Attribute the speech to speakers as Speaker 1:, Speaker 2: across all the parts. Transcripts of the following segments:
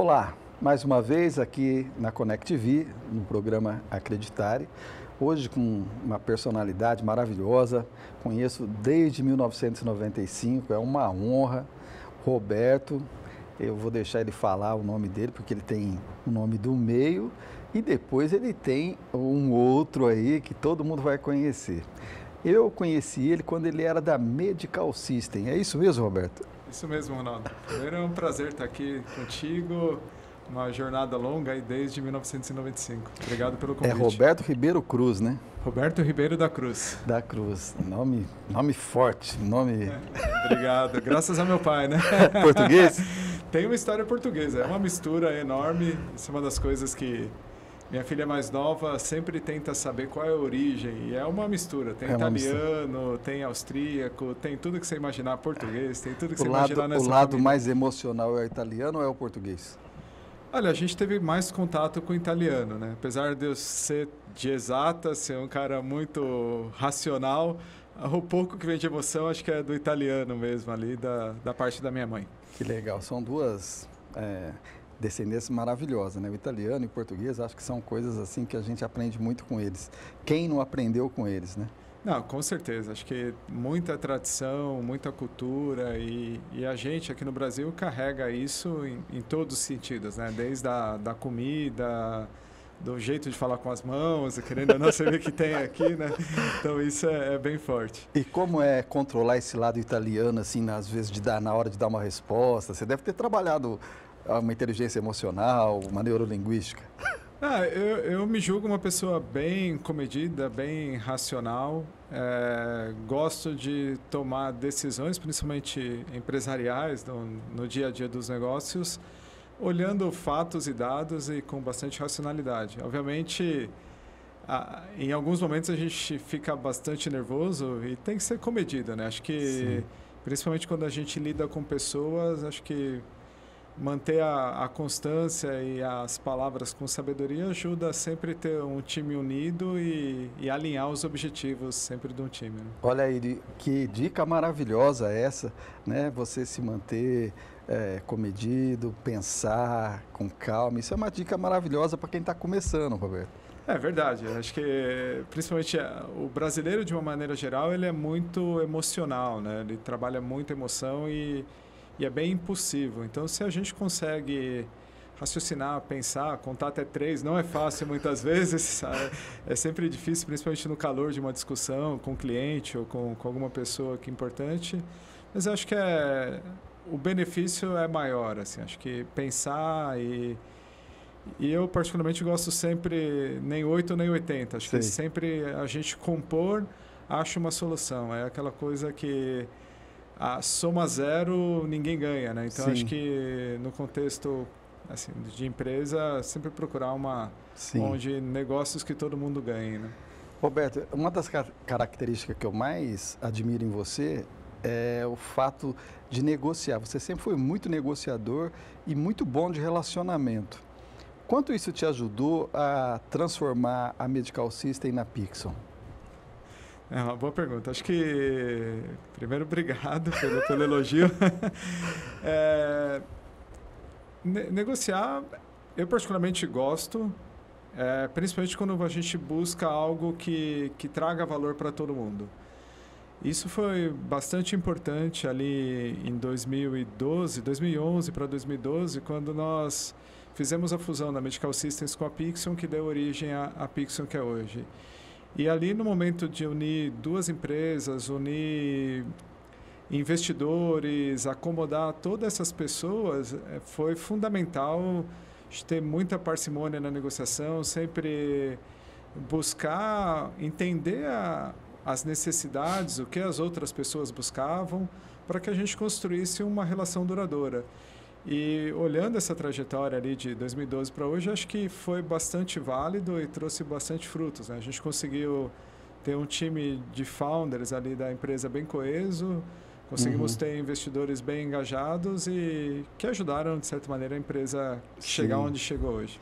Speaker 1: Olá, mais uma vez aqui na Connect TV, no programa Acreditare. Hoje com uma personalidade maravilhosa, conheço desde 1995, é uma honra. Roberto, eu vou deixar ele falar o nome dele, porque ele tem o nome do meio e depois ele tem um outro aí que todo mundo vai conhecer. Eu conheci ele quando ele era da Medical System, é isso mesmo, Roberto?
Speaker 2: Isso mesmo, Ronaldo. Primeiro é um prazer estar aqui contigo, uma jornada longa aí desde 1995. Obrigado pelo convite.
Speaker 1: É Roberto Ribeiro Cruz, né?
Speaker 2: Roberto Ribeiro da Cruz.
Speaker 1: Da Cruz, nome forte, nome...
Speaker 2: Obrigado, graças ao meu pai, né?
Speaker 1: Português?
Speaker 2: Tem uma história portuguesa, é uma mistura enorme, isso é uma das coisas que minha filha mais nova sempre tenta saber qual é a origem, e é uma mistura, tem italiano, tem austríaco, tem tudo que você imaginar, português, tem tudo que você imaginar nessa
Speaker 1: O lado
Speaker 2: família.
Speaker 1: mais emocional é o italiano ou é o português?
Speaker 2: Olha, a gente teve mais contato com o italiano, né? Apesar de eu ser de exata, ser um cara muito racional, o pouco que vem de emoção acho que é do italiano mesmo ali, da parte da minha mãe.
Speaker 1: Que legal, são duas descendências maravilhosas, né? O italiano e o português, acho que são coisas assim que a gente aprende muito com eles. Quem não aprendeu com eles, né?
Speaker 2: Não, com certeza. Acho que muita tradição, muita cultura e a gente aqui no Brasil carrega isso em todos os sentidos, né? Desde da comida, do jeito de falar com as mãos, querendo ou não, você vê que tem aqui, né? Então isso é bem forte.
Speaker 1: E como é controlar esse lado italiano, assim, às vezes na hora de dar uma resposta? Você deve ter trabalhado uma inteligência emocional, uma neurolinguística.
Speaker 2: Eu me julgo uma pessoa bem comedida, bem racional. Gosto de tomar decisões, principalmente empresariais, no dia a dia dos negócios, olhando fatos e dados e com bastante racionalidade. Obviamente, em alguns momentos a gente fica bastante nervoso e tem que ser comedido, né? Acho que, sim, principalmente quando a gente lida com pessoas, acho que manter a constância e as palavras com sabedoria ajuda a sempre ter um time unido e alinhar os objetivos sempre de um time, né?
Speaker 1: Olha aí, que dica maravilhosa essa, né? Você se manter comedido, pensar com calma. Isso é uma dica maravilhosa para quem está começando, Roberto.
Speaker 2: É verdade. Acho que, principalmente, o brasileiro, de uma maneira geral, ele é muito emocional, né? Ele trabalha muita emoção e é bem impulsivo. Então, se a gente consegue raciocinar, pensar, contar até 3, não é fácil muitas vezes, é sempre difícil, principalmente no calor de uma discussão com o cliente ou com alguma pessoa que é importante, mas acho que o benefício é maior, assim, acho que pensar e eu particularmente gosto sempre nem 8 nem 80, acho que sempre a gente compor, acha uma solução, é aquela coisa que a soma zero ninguém ganha, né? Então, acho que no contexto assim, de empresa, sempre procurar onde negócios que todo mundo ganhe, né?
Speaker 1: Roberto, uma das características que eu mais admiro em você é o fato de negociar. Você sempre foi muito negociador e muito bom de relacionamento. Quanto isso te ajudou a transformar a Medical System na Pixon?
Speaker 2: É uma boa pergunta. Acho que, primeiro, obrigado pelo elogio. Negociar, eu particularmente gosto, principalmente quando a gente busca algo que traga valor para todo mundo. Isso foi bastante importante ali em 2011 para 2012, quando nós fizemos a fusão da Medical Systems com a Pixon, que deu origem à Pixon que é hoje. E ali, no momento de unir duas empresas, unir investidores, acomodar todas essas pessoas, foi fundamental ter muita parcimônia na negociação, sempre buscar entender as necessidades, o que as outras pessoas buscavam, para que a gente construísse uma relação duradoura. E olhando essa trajetória ali de 2012 para hoje, acho que foi bastante válido e trouxe bastante frutos, né? A gente conseguiu ter um time de founders ali da empresa bem coeso, conseguimos ter investidores bem engajados e que ajudaram, de certa maneira, a empresa chegar onde chegou hoje.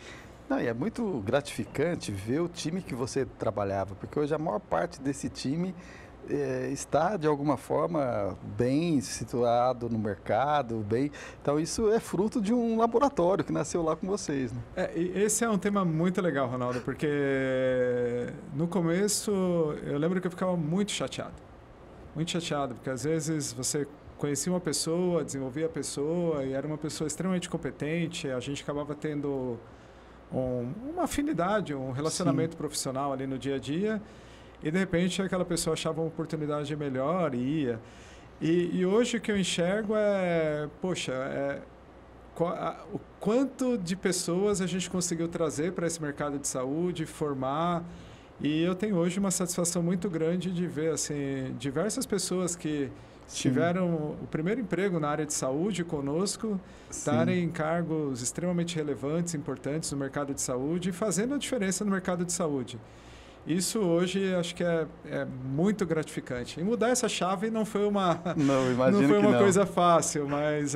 Speaker 1: Não, e é muito gratificante ver o time que você trabalhava, porque hoje a maior parte desse time está, de alguma forma, bem situado no mercado, bem... Então, isso é fruto de um laboratório que nasceu lá com vocês, né?
Speaker 2: E esse é um tema muito legal, Ronaldo, porque no começo eu lembro que eu ficava muito chateado, porque às vezes você conhecia uma pessoa, desenvolvia a pessoa e era uma pessoa extremamente competente, a gente acabava tendo uma afinidade, um relacionamento profissional ali no dia a dia, e de repente aquela pessoa achava uma oportunidade melhor e ia. E hoje o que eu enxergo o quanto de pessoas a gente conseguiu trazer para esse mercado de saúde, formar. E eu tenho hoje uma satisfação muito grande de ver assim, diversas pessoas que tiveram o primeiro emprego na área de saúde conosco, estarem em cargos extremamente relevantes, importantes no mercado de saúde e fazendo a diferença no mercado de saúde. Isso hoje acho que é muito gratificante. E mudar essa chave não foi uma coisa fácil, mas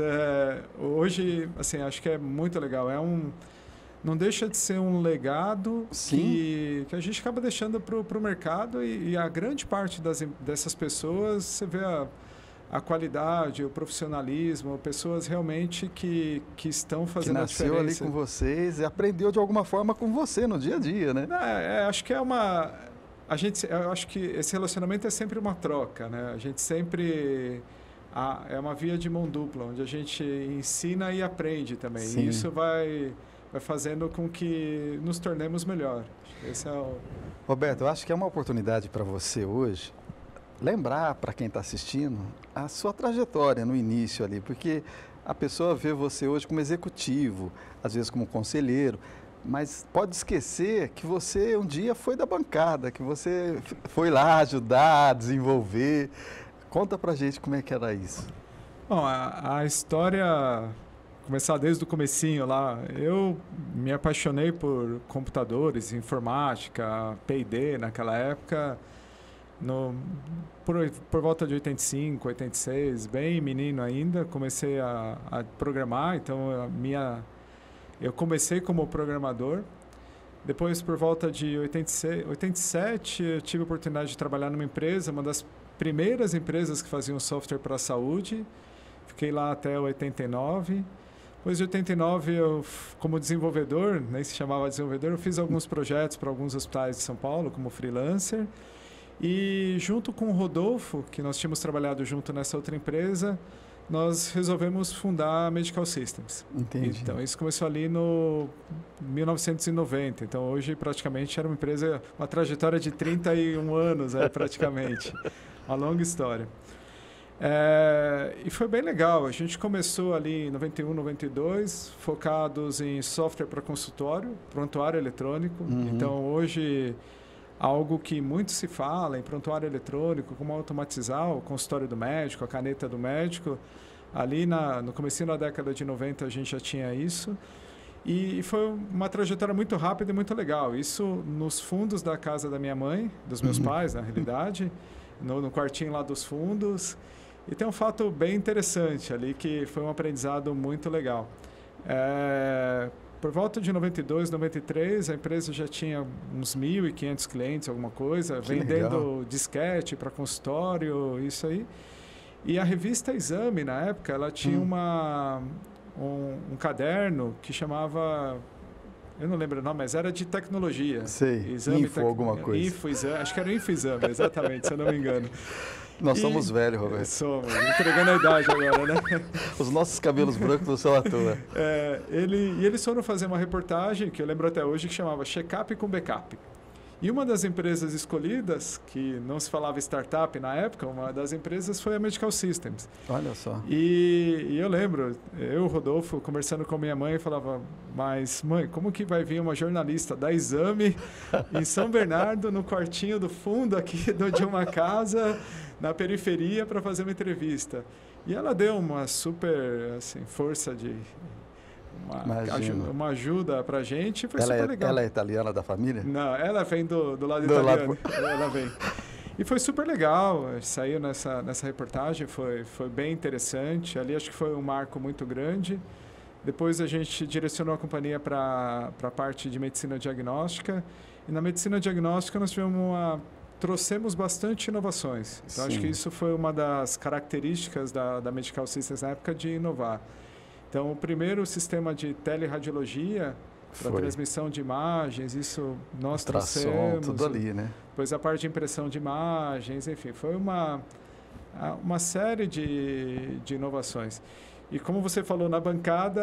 Speaker 2: hoje assim, acho que é muito legal. Não deixa de ser um legado que a gente acaba deixando para o mercado e a grande parte dessas pessoas, você vê a qualidade, o profissionalismo, pessoas realmente que estão fazendo a diferença.
Speaker 1: Que nasceu ali com vocês e aprendeu de alguma forma com você no dia a dia, né?
Speaker 2: Acho que eu acho que esse relacionamento é sempre uma troca, né? A gente sempre... é uma via de mão dupla, onde a gente ensina e aprende também. E isso vai fazendo com que nos tornemos melhor. Esse é
Speaker 1: Roberto, eu acho que é uma oportunidade para você hoje lembrar para quem está assistindo a sua trajetória no início ali, porque a pessoa vê você hoje como executivo, às vezes como conselheiro, mas pode esquecer que você um dia foi da bancada, que você foi lá ajudar, desenvolver. Conta pra gente como é que era isso.
Speaker 2: Bom, a história, começar desde o comecinho lá, eu me apaixonei por computadores, informática, P&D naquela época, por volta de 85, 86, bem menino ainda, comecei a programar, então eu comecei como programador. Depois, por volta de 87, eu tive a oportunidade de trabalhar numa empresa, uma das primeiras empresas que faziam software para a saúde. Fiquei lá até 89. Depois de 89, eu, como desenvolvedor, nem se chamava desenvolvedor, eu fiz alguns projetos para alguns hospitais de São Paulo, como freelancer. E junto com o Rodolfo, que nós tínhamos trabalhado junto nessa outra empresa, nós resolvemos fundar a Medical Systems.
Speaker 1: Entendi.
Speaker 2: Então, isso começou ali no 1990. Então, hoje, praticamente, era uma empresa, uma trajetória de 31 anos, praticamente. Uma longa história. E foi bem legal. A gente começou ali em 91, 92, focados em software para consultório, prontuário eletrônico. Então, hoje, algo que muito se fala em prontuário eletrônico, como automatizar o consultório do médico, a caneta do médico. Ali no comecinho da década de 90 a gente já tinha isso. E foi uma trajetória muito rápida e muito legal. Isso nos fundos da casa da minha mãe, dos meus pais, na realidade, no quartinho lá dos fundos. E tem um fato bem interessante ali, que foi um aprendizado muito legal. Por volta de 92, 93, a empresa já tinha uns 1.500 clientes, alguma coisa, vendendo disquete para consultório, isso aí. E a revista Exame, na época, ela tinha um caderno que chamava... Eu não lembro o nome, mas era de tecnologia.
Speaker 1: Sei, alguma coisa.
Speaker 2: Exame, acho que era Exame, exatamente, se eu não me engano.
Speaker 1: Nós somos velhos, Roberto.
Speaker 2: Somos, entregando a idade agora, né?
Speaker 1: Os nossos cabelos brancos não são à toa.
Speaker 2: Eles foram fazer uma reportagem, que eu lembro até hoje, que chamava Check-up com Backup. E uma das empresas escolhidas, que não se falava startup na época, uma das empresas foi a Medical Systems.
Speaker 1: Olha só.
Speaker 2: E eu lembro, eu, Rodolfo, conversando com minha mãe, falava, mas mãe, como que vai vir uma jornalista da Exame em São Bernardo, no quartinho do fundo aqui de uma casa, na periferia, para fazer uma entrevista? E ela deu uma super força de... Uma ajuda pra gente, foi super legal.
Speaker 1: Ela é italiana da família?
Speaker 2: Não, ela vem do lado italiano. Ela vem. E foi super legal, saiu nessa reportagem, foi bem interessante. Ali acho que foi um marco muito grande. Depois a gente direcionou a companhia para a parte de medicina diagnóstica. E na medicina diagnóstica nós tivemos uma trouxemos bastante inovações. Então, acho que isso foi uma das características da Medical Systems na época de inovar. Então, o primeiro sistema de teleradiologia para transmissão de imagens, isso nós trouxemos.
Speaker 1: Tudo ali, né?
Speaker 2: Depois a parte de impressão de imagens, enfim, foi uma série de inovações. E como você falou na bancada,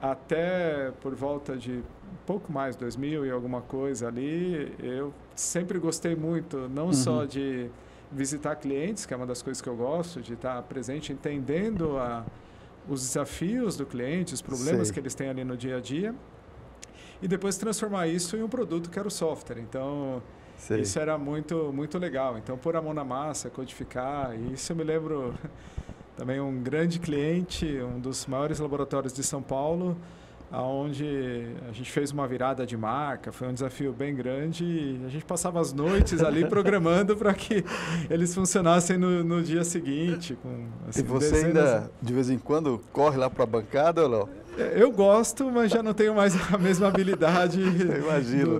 Speaker 2: até por volta de pouco mais, 2000 e alguma coisa ali, eu sempre gostei muito, não só de visitar clientes, que é uma das coisas que eu gosto, de estar presente, entendendo os desafios do cliente, os problemas que eles têm ali no dia a dia, e depois transformar isso em um produto que era o software. Então, isso era muito, muito legal. Então, pôr a mão na massa, codificar, e isso eu me lembro também um grande cliente, um dos maiores laboratórios de São Paulo, onde a gente fez uma virada de marca, foi um desafio bem grande e a gente passava as noites ali programando para que eles funcionassem no dia seguinte.
Speaker 1: Assim, e você ainda, de vez em quando, corre lá para a bancada ou não?
Speaker 2: Eu gosto, mas já não tenho mais a mesma habilidade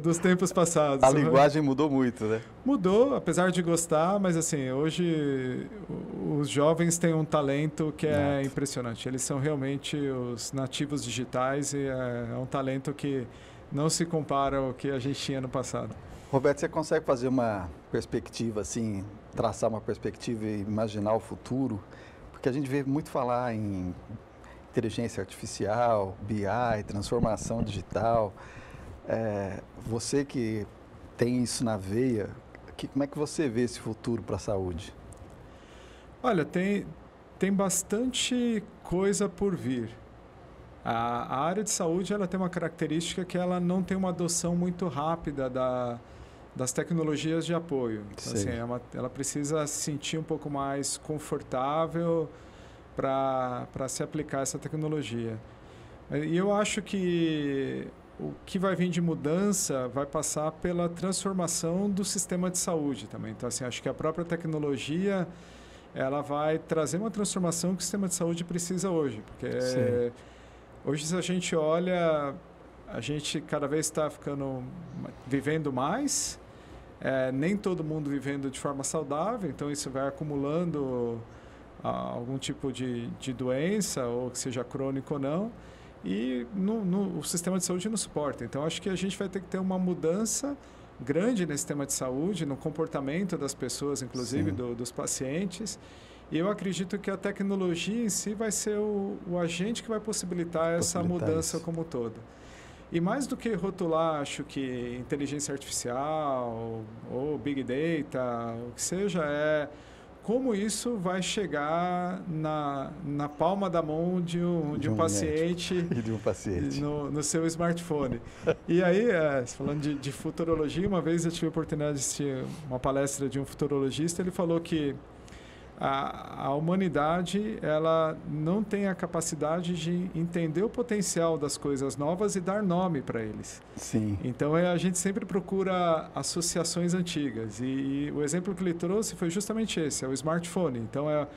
Speaker 2: dos tempos passados.
Speaker 1: A linguagem mudou muito, né?
Speaker 2: Mudou, apesar de gostar, mas assim, hoje os jovens têm um talento que é impressionante. Eles são realmente os nativos digitais e é um talento que não se compara ao que a gente tinha no passado.
Speaker 1: Roberto, você consegue fazer uma perspectiva, assim, traçar uma perspectiva e imaginar o futuro? Porque a gente vê muito falar em inteligência artificial, BI, transformação digital. Você que tem isso na veia, como é que você vê esse futuro para a saúde?
Speaker 2: Olha, tem bastante coisa por vir. A área de saúde ela tem uma característica que ela não tem uma adoção muito rápida das tecnologias de apoio. Então, assim, ela precisa se sentir um pouco mais confortável para se aplicar essa tecnologia. E eu acho que o que vai vir de mudança vai passar pela transformação do sistema de saúde também. Então, assim, acho que a própria tecnologia ela vai trazer uma transformação que o sistema de saúde precisa hoje. Porque hoje, se a gente olha, a gente cada vez está vivendo mais, nem todo mundo vivendo de forma saudável, então isso vai acumulando algum tipo de doença, ou que seja crônico ou não, e o sistema de saúde não suporta. Então, acho que a gente vai ter que ter uma mudança grande nesse sistema de saúde, no comportamento das pessoas, inclusive dos pacientes, e eu acredito que a tecnologia em si vai ser o agente que vai possibilitar essa mudança como todo. E mais do que rotular, acho que inteligência artificial ou Big Data, o que seja, como isso vai chegar na palma da mão de um paciente
Speaker 1: e de um paciente
Speaker 2: no seu smartphone. E aí, falando de futurologia, uma vez eu tive a oportunidade de assistir uma palestra de um futurologista, ele falou que a humanidade ela não tem a capacidade de entender o potencial das coisas novas e dar nome para eles.
Speaker 1: Sim.
Speaker 2: Então, a gente sempre procura associações antigas. E o exemplo que ele trouxe foi justamente esse, é o smartphone. Então, é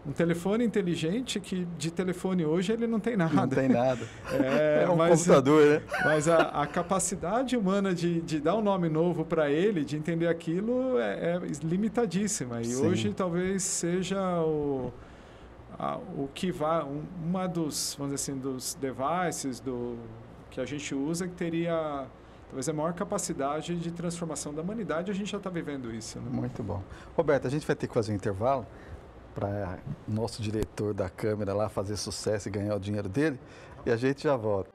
Speaker 2: um telefone inteligente que de telefone hoje ele não tem nada.
Speaker 1: Não tem nada. É um computador, né?
Speaker 2: Mas a capacidade humana de dar um nome novo para ele, de entender aquilo, é limitadíssima. E hoje talvez seja o que vai, vamos dizer assim, dos devices que a gente usa que teria talvez a maior capacidade de transformação da humanidade. A gente já está vivendo isso, né?
Speaker 1: Muito bom. Roberto, a gente vai ter que fazer um intervalo para nosso diretor da câmera lá fazer sucesso e ganhar o dinheiro dele, e a gente já volta.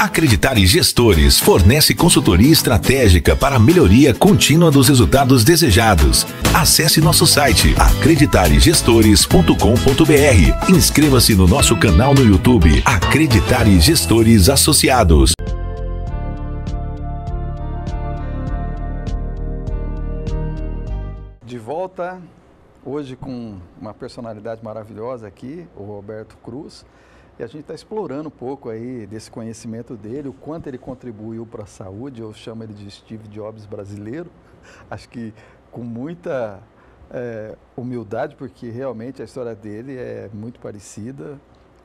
Speaker 3: Acreditare Gestores fornece consultoria estratégica para a melhoria contínua dos resultados desejados. Acesse nosso site acreditaregestores.com.br. Inscreva-se no nosso canal no YouTube Acreditare Gestores Associados.
Speaker 1: De volta hoje com uma personalidade maravilhosa aqui, o Roberto Cruz, e a gente está explorando um pouco aí desse conhecimento dele, o quanto ele contribuiu para a saúde. Eu chamo ele de Steve Jobs brasileiro, acho que com muita humildade, porque realmente a história dele é muito parecida,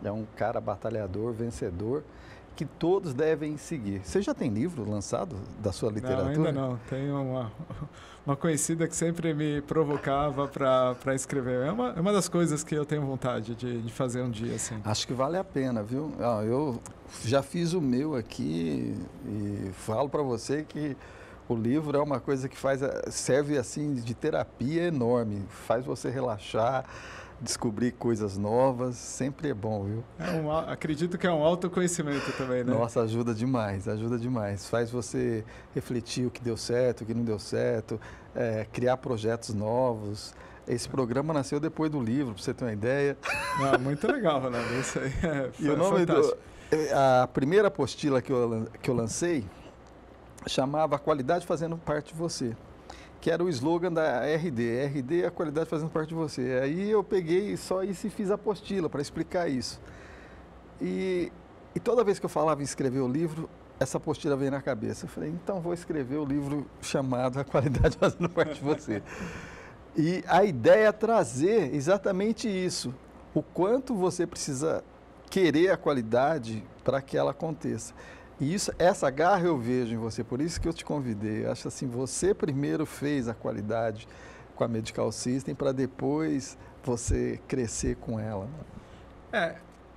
Speaker 1: é um cara batalhador, vencedor, que todos devem seguir. Você já tem livro lançado da sua literatura?
Speaker 2: Não, ainda não. Tem uma conhecida que sempre me provocava para escrever. É uma das coisas que eu tenho vontade de fazer um dia, assim.
Speaker 1: Acho que vale a pena, viu? Eu já fiz o meu aqui e falo para você que o livro é uma coisa que serve assim de terapia enorme, faz você relaxar, descobrir coisas novas, sempre é bom, viu?
Speaker 2: Acredito que é um autoconhecimento também, né?
Speaker 1: Nossa, ajuda demais, faz você refletir o que deu certo, o que não deu certo, criar projetos novos. Esse programa nasceu depois do livro, para você ter uma ideia.
Speaker 2: Muito legal, Ronaldo, isso aí
Speaker 1: e o nome a primeira apostila que eu lancei chamava A Qualidade Fazendo Parte de Você, que era o slogan da RD. RD é a qualidade fazendo parte de você. Aí eu peguei só isso e fiz a apostila para explicar isso. E toda vez que eu falava em escrever o livro, essa apostila veio na cabeça. Eu falei, então vou escrever o livro chamado A Qualidade Fazendo Parte de Você. E a ideia é trazer exatamente isso. O quanto você precisa querer a qualidade para que ela aconteça. E essa garra eu vejo em você, por isso que eu te convidei. Eu acho assim, você primeiro fez a qualidade com a Medical System para depois você crescer com ela.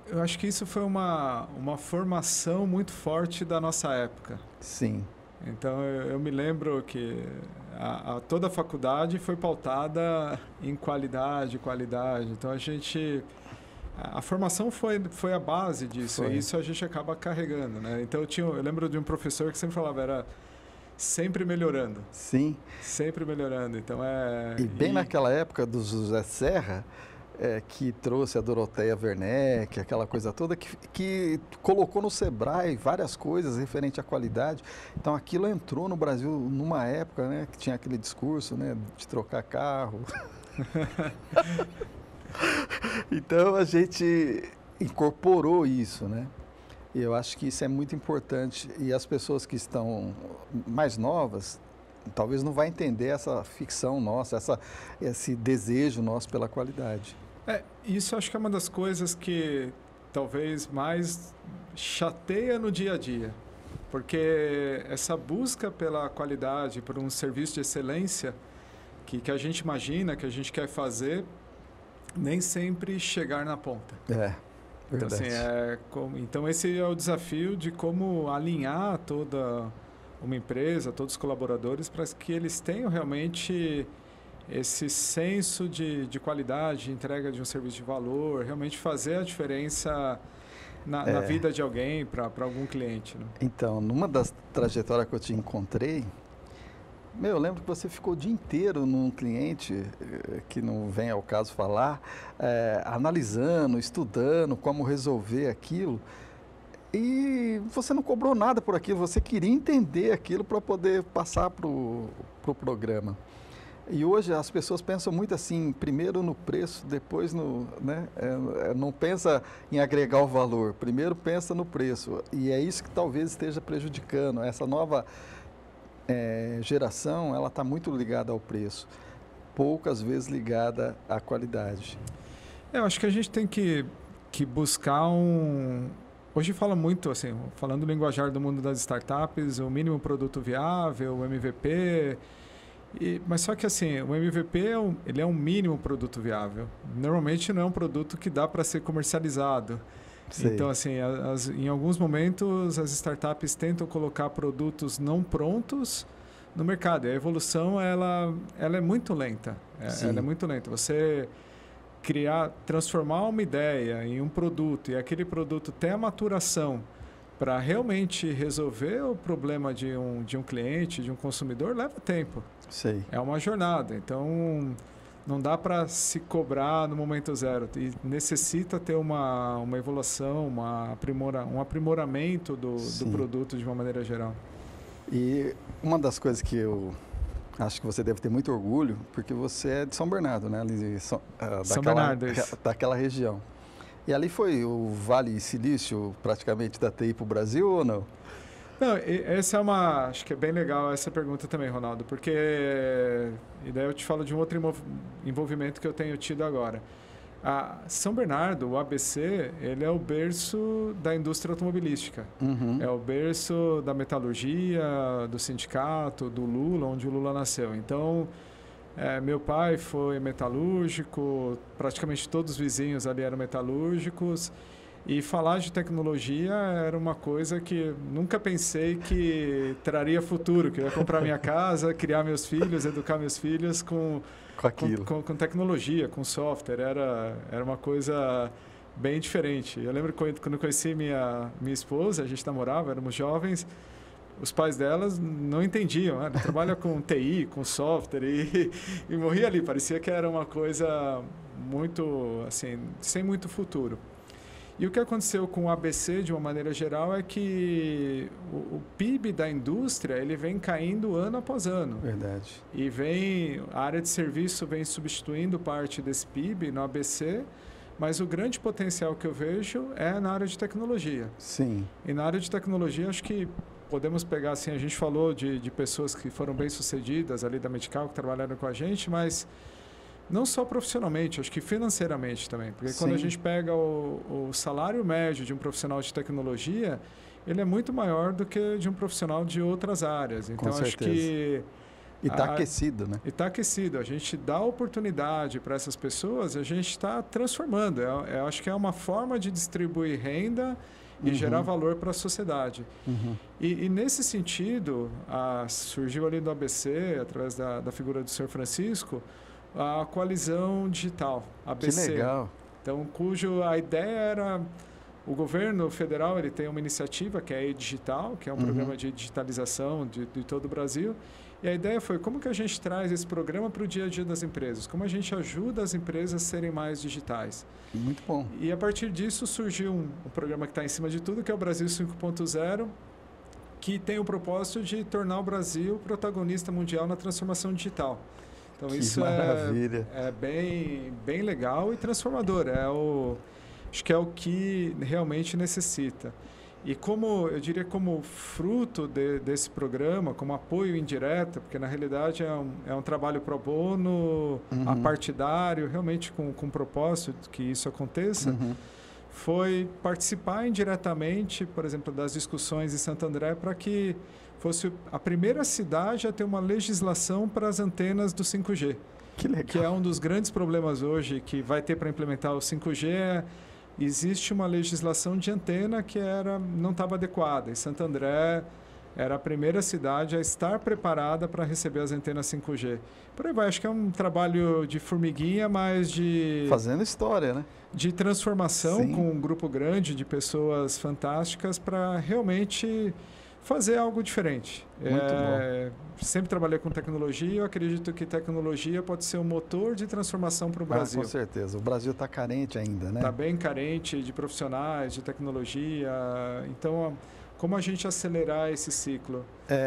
Speaker 2: Eu acho que isso foi uma formação muito forte da nossa época.
Speaker 1: Sim.
Speaker 2: Então eu me lembro que toda a faculdade foi pautada em qualidade. Então a formação foi a base disso, e isso a gente acaba carregando, né? Então eu lembro de um professor que sempre falava, era sempre melhorando.
Speaker 1: Sim.
Speaker 2: Sempre melhorando, então
Speaker 1: naquela época do José Serra, que trouxe a Doroteia Werneck, aquela coisa toda, que colocou no Sebrae várias coisas referente à qualidade. Então aquilo entrou no Brasil numa época, né, que tinha aquele discurso, né, de trocar carro. Então a gente incorporou isso, né? E eu acho que isso é muito importante. E as pessoas que estão mais novas, talvez não vão entender essa ficção nossa, esse desejo nosso pela qualidade.
Speaker 2: Isso acho que é uma das coisas que talvez mais chateia no dia a dia. Porque essa busca pela qualidade, por um serviço de excelência que a gente imagina, que a gente quer fazer, nem sempre chegar na ponta.
Speaker 1: Verdade.
Speaker 2: Então, assim, então esse é o desafio de como alinhar toda uma empresa, todos os colaboradores, para que eles tenham realmente esse senso de qualidade, de entrega de um serviço de valor, realmente fazer a diferença na vida de alguém, para algum cliente. Né?
Speaker 1: Então, numa das trajetórias que eu te encontrei, eu lembro que você ficou o dia inteiro num cliente, que não vem ao caso falar, analisando, estudando como resolver aquilo. E você não cobrou nada por aquilo, você queria entender aquilo para poder passar para o programa. E hoje as pessoas pensam muito assim, primeiro no preço, depois no... né? Não pensa em agregar o valor, primeiro pensa no preço. E é isso que talvez esteja prejudicando essa nova... geração, ela está muito ligada ao preço, poucas vezes ligada à qualidade.
Speaker 2: Eu acho que a gente tem que buscar Hoje fala muito, assim, falando o linguajar do mundo das startups, o mínimo produto viável, o MVP, mas só que assim, o MVP ele é um mínimo produto viável. Normalmente não é um produto que dá para ser comercializado. Sei. Então, assim, em alguns momentos as startups tentam colocar produtos não prontos no mercado. E a evolução, ela é muito lenta. Ela é muito lenta. Você transformar uma ideia em um produto e aquele produto ter a maturação para realmente resolver o problema de um cliente, de um consumidor, leva tempo.
Speaker 1: Sei.
Speaker 2: É uma jornada. Então... não dá para se cobrar no momento zero. E necessita ter uma evolução, um aprimoramento do produto de uma maneira geral.
Speaker 1: E uma das coisas que eu acho que você deve ter muito orgulho, porque você é de São Bernardo, né? Daquela região. E ali foi o Vale Silício, praticamente, da TI para o Brasil ou não?
Speaker 2: Não, acho que é bem legal essa pergunta também, Ronaldo, porque e daí eu te falo de um outro envolvimento que eu tenho tido agora. A São Bernardo, o ABC, ele é o berço da indústria automobilística. É o berço da metalurgia, do sindicato, do Lula, onde o Lula nasceu. Então, meu pai foi metalúrgico, praticamente todos os vizinhos ali eram metalúrgicos. E falar de tecnologia era uma coisa que nunca pensei que traria futuro, que eu ia comprar minha casa, criar meus filhos, educar meus filhos com tecnologia, com software. Era uma coisa bem diferente. Eu lembro quando eu conheci minha esposa, a gente namorava, éramos jovens, os pais delas não entendiam. Ela trabalha com TI, com software, e morria ali. Parecia que era uma coisa muito, assim, sem muito futuro. E o que aconteceu com o ABC, de uma maneira geral, é que o PIB da indústria ele vem caindo ano após ano.
Speaker 1: Verdade.
Speaker 2: E a área de serviço vem substituindo parte desse PIB no ABC, mas o grande potencial que eu vejo é na área de tecnologia.
Speaker 1: Sim.
Speaker 2: E na área de tecnologia, acho que podemos pegar, assim, a gente falou de pessoas que foram bem-sucedidas ali da Medical, que trabalharam com a gente, mas não só profissionalmente, acho que financeiramente também. Porque quando a gente pega o salário médio de um profissional de tecnologia, ele é muito maior do que de um profissional de outras áreas. Então, acho que...
Speaker 1: E está aquecido, né?
Speaker 2: E está aquecido. A gente dá oportunidade para essas pessoas, a gente está transformando. Acho que é uma forma de distribuir renda e gerar valor para a sociedade. E nesse sentido, surgiu ali do ABC, através da figura do Sr. Francisco, a coalizão digital, ABC.
Speaker 1: Que legal.
Speaker 2: Então, a ideia era... O governo federal ele tem uma iniciativa que é a E-Digital, que é um programa de digitalização de todo o Brasil. E a ideia foi como que a gente traz esse programa para o dia a dia das empresas, como a gente ajuda as empresas a serem mais digitais.
Speaker 1: Muito bom.
Speaker 2: E a partir disso surgiu um programa que está em cima de tudo, que é o Brasil 5.0, que tem o propósito de tornar o Brasil protagonista mundial na transformação digital. Então,
Speaker 1: que
Speaker 2: isso
Speaker 1: maravilha.
Speaker 2: é bem legal e transformador. Acho que é o que realmente necessita. E eu diria como fruto desse programa, como apoio indireto, porque na realidade é um trabalho pro bono, apartidário, realmente com propósito que isso aconteça, foi participar indiretamente, por exemplo, das discussões em Santo André para que fosse a primeira cidade a ter uma legislação para as antenas do 5G.
Speaker 1: Que legal.
Speaker 2: Que é um dos grandes problemas hoje que vai ter para implementar o 5G. Existe uma legislação de antena que não estava adequada. E Santo André era a primeira cidade a estar preparada para receber as antenas 5G. Por aí vai, acho que é um trabalho de formiguinha, mas
Speaker 1: fazendo história, né?
Speaker 2: De transformação com um grupo grande de pessoas fantásticas para realmente fazer algo diferente.
Speaker 1: Muito bom.
Speaker 2: Sempre trabalhei com tecnologia e eu acredito que tecnologia pode ser um motor de transformação para o Brasil.
Speaker 1: Com certeza. O Brasil está carente ainda, né?
Speaker 2: Está bem carente de profissionais, de tecnologia. Então, como a gente acelerar esse ciclo?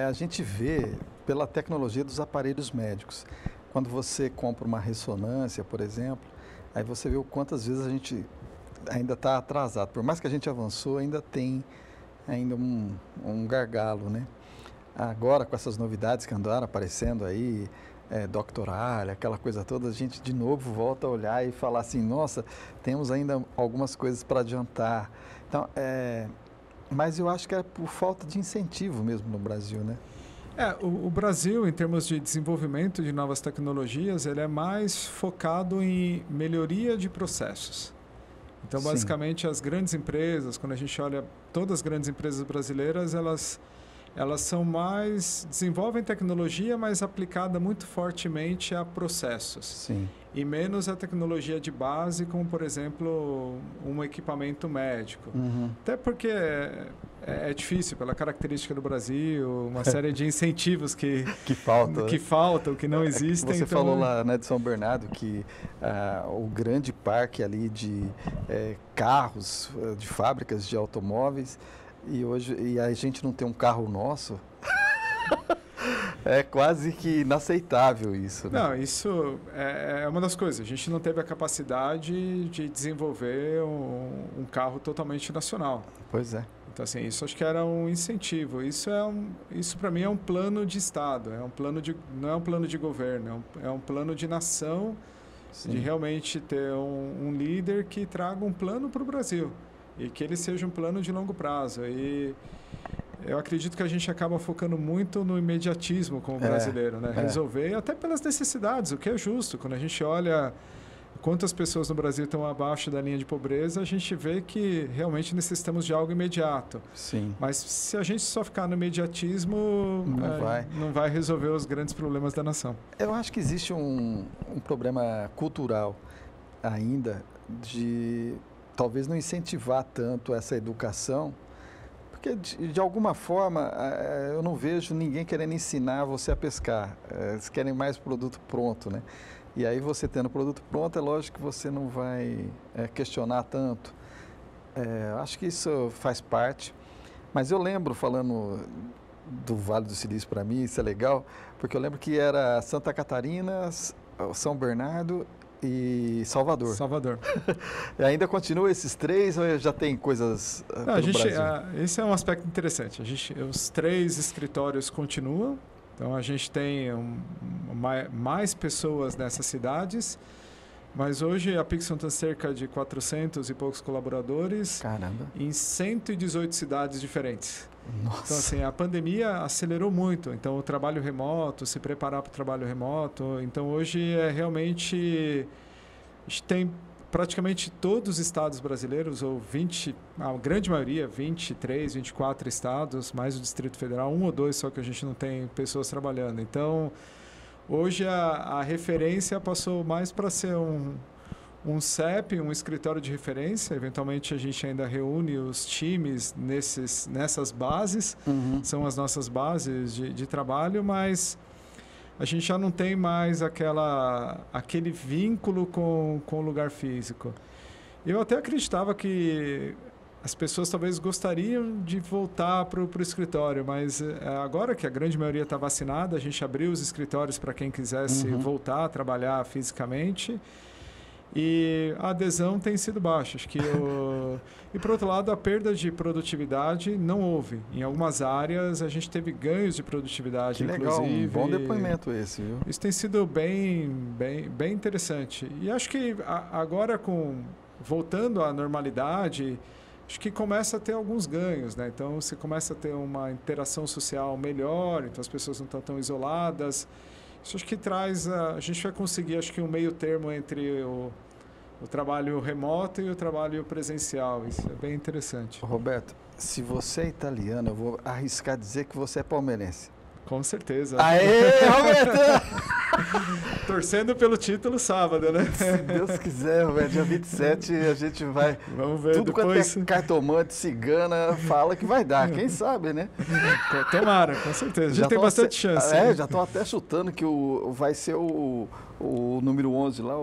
Speaker 1: A gente vê pela tecnologia dos aparelhos médicos. Quando você compra uma ressonância, por exemplo, aí você vê o quantas vezes a gente ainda está atrasado. Por mais que a gente avançou, ainda tem um gargalo, né? Agora, com essas novidades que andaram aparecendo aí, doctoral, aquela coisa toda, a gente de novo volta a olhar e falar assim, nossa, temos ainda algumas coisas para adiantar. Então, mas eu acho que é por falta de incentivo mesmo no Brasil, né?
Speaker 2: O Brasil, em termos de desenvolvimento de novas tecnologias, ele é mais focado em melhoria de processos. Então, basicamente, as grandes empresas, quando a gente olha todas as grandes empresas brasileiras, elas são desenvolvem tecnologia, mas aplicada muito fortemente a processos.
Speaker 1: Sim.
Speaker 2: E menos a tecnologia de base, como, por exemplo, um equipamento médico. Até porque é difícil, pela característica do Brasil, uma série de incentivos que faltam, que não existem.
Speaker 1: Você falou lá, né, de São Bernardo que o grande parque ali de carros, de fábricas de automóveis, e a gente não tem um carro nosso. É quase que inaceitável isso, né?
Speaker 2: Não, isso é uma das coisas. A gente não teve a capacidade de desenvolver um carro totalmente nacional.
Speaker 1: Pois é.
Speaker 2: Então, assim, isso acho que era um incentivo. Isso para mim é um plano de Estado, não é um plano de governo, é um plano de nação
Speaker 1: Sim.
Speaker 2: de realmente ter um líder que traga um plano para o Brasil e que ele seja um plano de longo prazo. E eu acredito que a gente acaba focando muito no imediatismo como brasileiro, né? Resolver, até pelas necessidades, o que é justo. Quando a gente olha quantas pessoas no Brasil estão abaixo da linha de pobreza, a gente vê que realmente necessitamos de algo imediato.
Speaker 1: Sim.
Speaker 2: Mas se a gente só ficar no imediatismo, não vai resolver os grandes problemas da nação.
Speaker 1: Eu acho que existe um problema cultural ainda de talvez não incentivar tanto essa educação, porque de alguma forma eu não vejo ninguém querendo ensinar você a pescar. Eles querem mais produto pronto, né? E aí você tendo produto pronto, é lógico que você não vai questionar tanto. Acho que isso faz parte. Mas eu lembro, falando do Vale do Silício para mim, isso é legal, porque eu lembro que era Santa Catarina, São Bernardo e Salvador.
Speaker 2: Salvador.
Speaker 1: E ainda continua esses três ou já tem coisas pelo Brasil?
Speaker 2: Esse é um aspecto interessante. Os 3 escritórios continuam. Então, a gente tem mais pessoas nessas cidades, mas hoje a Pixon tem cerca de 400 e poucos colaboradores.
Speaker 1: Caramba.
Speaker 2: Em 118 cidades diferentes.
Speaker 1: Nossa.
Speaker 2: Então, assim, a pandemia acelerou muito. Então, o trabalho remoto, se preparar para o trabalho remoto. Então, hoje realmente... A gente tem praticamente todos os estados brasileiros, ou a grande maioria, 23, 24 estados, mais o Distrito Federal, 1 ou 2 só que a gente não tem pessoas trabalhando. Então, hoje a referência passou mais para ser um CEP, um escritório de referência. Eventualmente, a gente ainda reúne os times nessas bases, são as nossas bases de trabalho, mas a gente já não tem mais aquele vínculo com o lugar físico. Eu até acreditava que as pessoas talvez gostariam de voltar para o escritório, mas agora que a grande maioria está vacinada, a gente abriu os escritórios para quem quisesse voltar a trabalhar fisicamente. E a adesão tem sido baixa. Acho que e, por outro lado, a perda de produtividade não houve. Em algumas áreas, a gente teve ganhos de produtividade,
Speaker 1: que legal,
Speaker 2: inclusive.
Speaker 1: Um bom depoimento esse, viu?
Speaker 2: Isso tem sido bem interessante. E acho que agora, voltando à normalidade, acho que começa a ter alguns ganhos, né? Então, você começa a ter uma interação social melhor, então as pessoas não estão tão isoladas. Isso acho que traz... A gente vai conseguir, acho que, um meio termo entre o trabalho remoto e o trabalho presencial. Isso é bem interessante.
Speaker 1: Roberto, se você é italiano, eu vou arriscar dizer que você é palmeirense.
Speaker 2: Com certeza.
Speaker 1: Aê, Roberto!
Speaker 2: Torcendo pelo título sábado, né?
Speaker 1: Se Deus quiser, Roberto, dia 27 a gente vai...
Speaker 2: Vamos ver
Speaker 1: tudo
Speaker 2: depois.
Speaker 1: Quanto é cartomante, cigana, fala que vai dar. Quem sabe, né?
Speaker 2: Tomara, com certeza. A gente tem bastante chance.
Speaker 1: Já estão até chutando que vai ser o número 11 lá,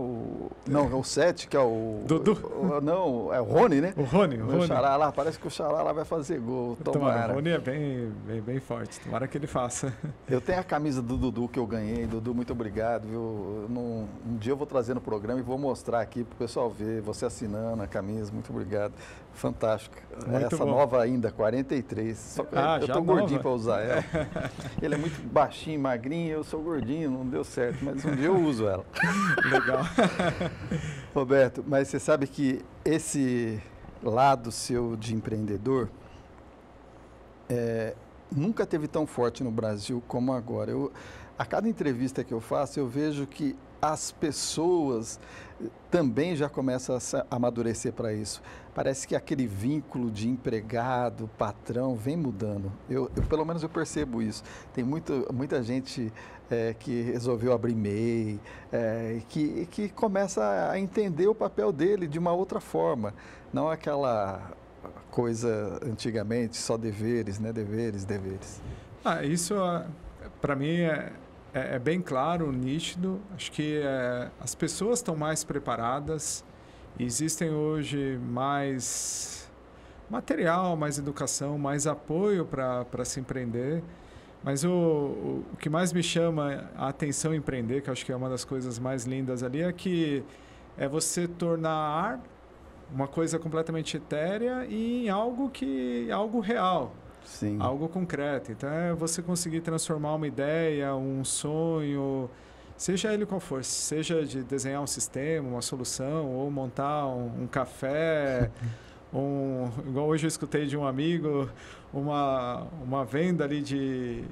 Speaker 1: não, é o 7, que é o...
Speaker 2: Dudu?
Speaker 1: Não, é o Rony, né?
Speaker 2: O Rony.
Speaker 1: O Xará lá, parece que o Xará lá vai fazer gol. Tomara.
Speaker 2: O Rony é bem forte, tomara que ele faça.
Speaker 1: Eu tenho a camisa do Dudu que eu ganhei. Dudu, muito obrigado, viu? Um dia eu vou trazer no programa e vou mostrar aqui para o pessoal ver, você assinando a camisa, muito obrigado. Fantástico.
Speaker 2: Muito
Speaker 1: essa
Speaker 2: bom.
Speaker 1: Nova ainda, 43. Só que eu
Speaker 2: já
Speaker 1: tô
Speaker 2: nova.
Speaker 1: gordinho para usar ela. Ele é muito baixinho, magrinho, eu sou gordinho, não deu certo, mas um dia eu uso ela.
Speaker 2: Legal.
Speaker 1: Roberto, mas você sabe que esse lado seu de empreendedor nunca teve tão forte no Brasil como agora. A cada entrevista que eu faço, eu vejo que as pessoas também já começam a amadurecer para isso. Parece que aquele vínculo de empregado, patrão, vem mudando. Pelo menos eu percebo isso. Tem muita gente que resolveu abrir MEI, que começa a entender o papel dele de uma outra forma. Não aquela coisa antigamente, só deveres, né? Deveres.
Speaker 2: Isso para mim é bem claro, nítido. Acho que as pessoas estão mais preparadas. Existem hoje mais material, mais educação, mais apoio para se empreender. Mas o que mais me chama a atenção em empreender, que eu acho que é uma das coisas mais lindas ali, é você tornar uma coisa completamente etérea em algo real.
Speaker 1: Sim.
Speaker 2: Algo concreto. Então, é você conseguir transformar uma ideia, um sonho, seja ele qual for, seja de desenhar um sistema, uma solução, ou montar um café, igual hoje eu escutei de um amigo, uma venda ali de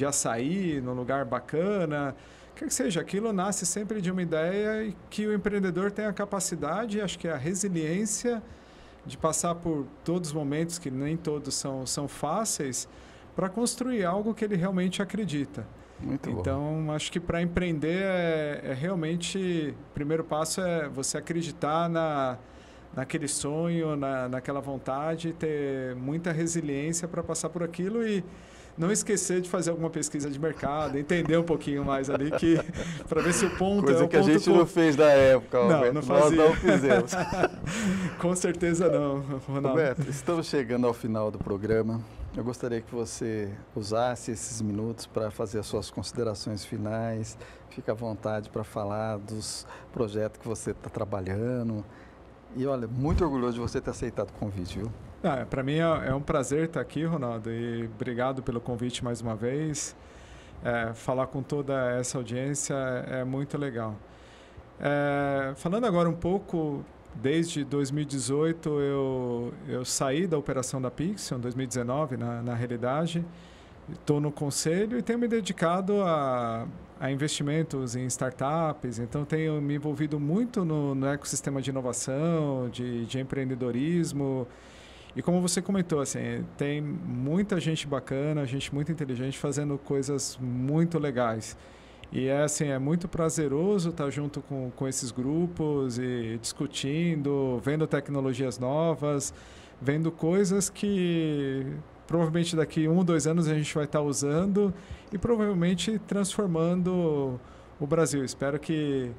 Speaker 2: açaí num lugar bacana. Quer que seja, aquilo nasce sempre de uma ideia e que o empreendedor tem a capacidade, acho que a resiliência de passar por todos os momentos, que nem todos são fáceis, para construir algo que ele realmente acredita.
Speaker 1: Muito bom.
Speaker 2: Então, acho que para empreender realmente, o primeiro passo é você acreditar naquele sonho, naquela vontade, ter muita resiliência para passar por aquilo e não esquecer de fazer alguma pesquisa de mercado, entender um pouquinho mais ali para ver se o ponto
Speaker 1: Coisa que a gente não fez na época, Roberto.
Speaker 2: Não fazia.
Speaker 1: Nós não fizemos.
Speaker 2: Com certeza não, Ronaldo.
Speaker 1: Roberto, estamos chegando ao final do programa. Eu gostaria que você usasse esses minutos para fazer as suas considerações finais. Fique à vontade para falar dos projetos que você está trabalhando. E olha, muito orgulhoso de você ter aceitado o convite, viu?
Speaker 2: Para mim é um prazer estar aqui, Ronaldo, e obrigado pelo convite mais uma vez. Falar com toda essa audiência é muito legal. Falando agora um pouco, desde 2018 eu saí da operação da Pixion, 2019 na realidade. Estou no conselho e tenho me dedicado a investimentos em startups, então tenho me envolvido muito no ecossistema de inovação, de empreendedorismo. E como você comentou, assim, tem muita gente bacana, gente muito inteligente fazendo coisas muito legais. E assim, é muito prazeroso estar junto com esses grupos e discutindo, vendo tecnologias novas, vendo coisas que provavelmente daqui 1 ou 2 anos a gente vai estar usando e provavelmente transformando o Brasil. Espero que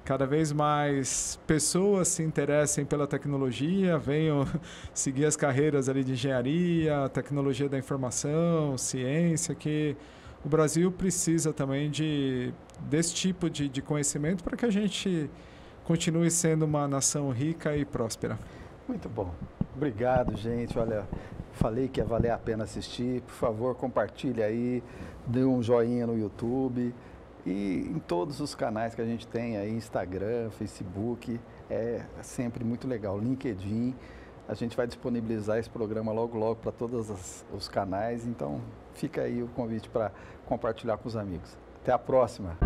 Speaker 2: cada vez mais pessoas se interessem pela tecnologia, venham seguir as carreiras ali de engenharia, tecnologia da informação, ciência, que o Brasil precisa também desse tipo de conhecimento para que a gente continue sendo uma nação rica e próspera.
Speaker 1: Muito bom. Obrigado, gente. Olha, falei que ia valer a pena assistir. Por favor, compartilhe aí, dê um joinha no YouTube. E em todos os canais que a gente tem aí, Instagram, Facebook, é sempre muito legal. LinkedIn, a gente vai disponibilizar esse programa logo para todos os canais, então fica aí o convite para compartilhar com os amigos. Até a próxima!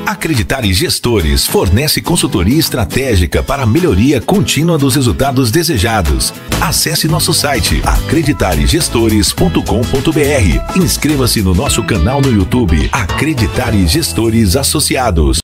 Speaker 3: Acreditare Gestores fornece consultoria estratégica para a melhoria contínua dos resultados desejados. Acesse nosso site acreditaregestores.com.br. Inscreva-se no nosso canal no YouTube Acreditare Gestores Associados.